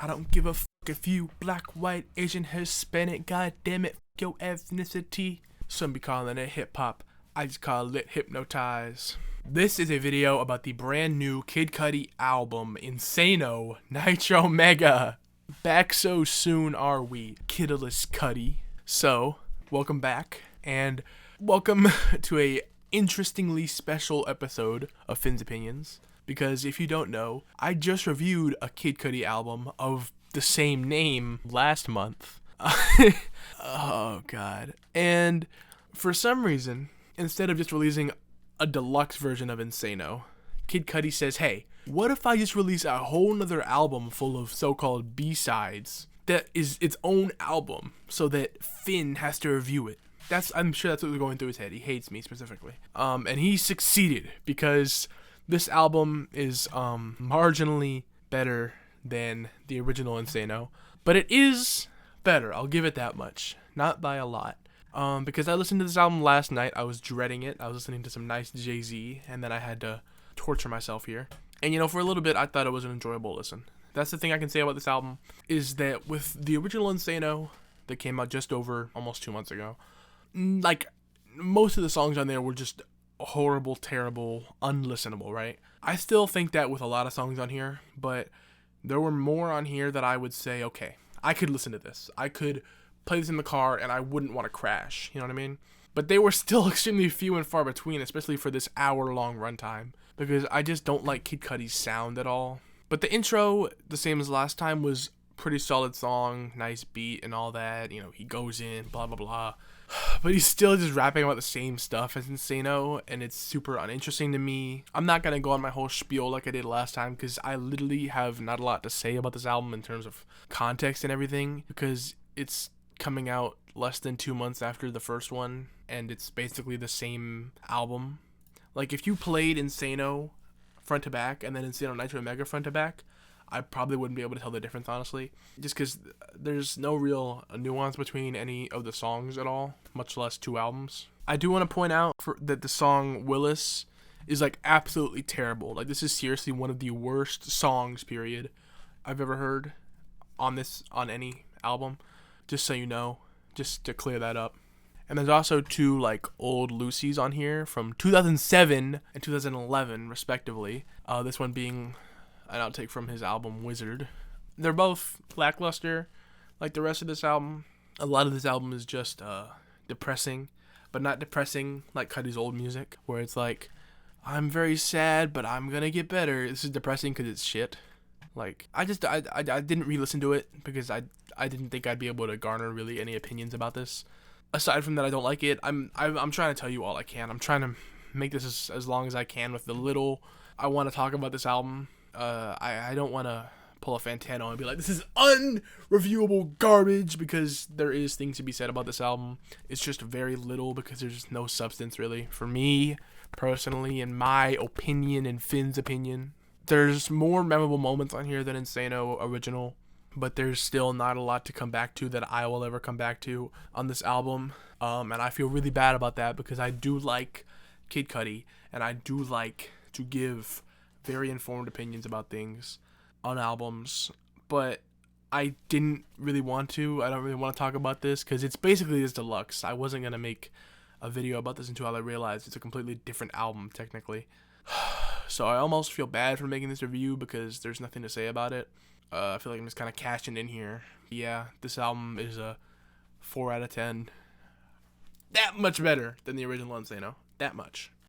I don't give a fuck if you black, white, Asian, Hispanic, god damn it, fuck your ethnicity. Some be calling it hip hop. I just call it hypnotize. This is a video about the brand new Kid Cudi album, INSANO, Nitro Mega. Back so soon are we, Kidless Cudi. So, welcome back, and welcome to a interestingly special episode of Finn's Opinions. Because if you don't know, I just reviewed a Kid Cudi album of the same name last month. Oh god. And for some reason, instead of just releasing a deluxe version of INSANO, Kid Cudi says, hey, what if I just release a whole nother album full of so-called B-sides that is its own album so that Finn has to review it? I'm sure that's what was going through his head. He hates me specifically. And he succeeded because this album is marginally better than the original INSANO, but it is better. I'll give it that much. Not by a lot. Because I listened to this album last night. I was dreading it. I was listening to some nice Jay-Z, and then I had to torture myself here. And for a little bit, I thought it was an enjoyable listen. That's the thing I can say about this album, is that with the original INSANO that came out just over almost 2 months ago, like, most of the songs on there were just horrible, terrible, unlistenable, right? I still think that with a lot of songs on here, but there were more on here that I would say, okay, I could listen to this. I could play this in the car and I wouldn't want to crash, you know what I mean? But they were still extremely few and far between, especially for this hour-long runtime, because I just don't like Kid Cudi's sound at all. But the intro, the same as last time, was pretty solid song, nice beat and all that, he goes in, blah, blah, blah. But he's still just rapping about the same stuff as INSANO, and it's super uninteresting to me. I'm not going to go on my whole spiel like I did last time, because I literally have not a lot to say about this album in terms of context and everything, because it's coming out less than 2 months after the first one, and it's basically the same album. Like, if you played INSANO front to back, and then INSANO Nitro Mega front to back, I probably wouldn't be able to tell the difference, honestly. Just because there's no real nuance between any of the songs at all, much less two albums. I do want to point out that the song Willis is, absolutely terrible. This is seriously one of the worst songs, period, I've ever heard on any album. Just so you know, just to clear that up. And there's also two, old Lucy's on here from 2007 and 2011, respectively. This one being an outtake from his album Wizard. They're both lackluster, like the rest of this album. A lot of this album is just depressing, but not depressing like Cudi's old music, where it's like, I'm very sad, but I'm gonna get better. This is depressing because it's shit. I didn't re-listen to it because I didn't think I'd be able to garner really any opinions about this. Aside from that, I don't like it. I'm trying to tell you all I can. I'm trying to make this as long as I can with the little I want to talk about this album. I don't want to pull a Fantano and be like, this is unreviewable garbage, because there is things to be said about this album. It's just very little because there's just no substance, really. For me, personally, in my opinion and Finn's opinion, there's more memorable moments on here than INSANO original, but there's still not a lot to come back to that I will ever come back to on this album. And I feel really bad about that, because I do like Kid Cudi, and I do like to give very informed opinions about things on albums, but I didn't really want to. I don't really want to talk about this because it's basically this deluxe. I wasn't going to make a video about this until I realized it's a completely different album, technically. So I almost feel bad for making this review because there's nothing to say about it. I feel like I'm just kind of cashing in here. Yeah, this album is a 4 out of 10. That much better than the original INSANO. That much.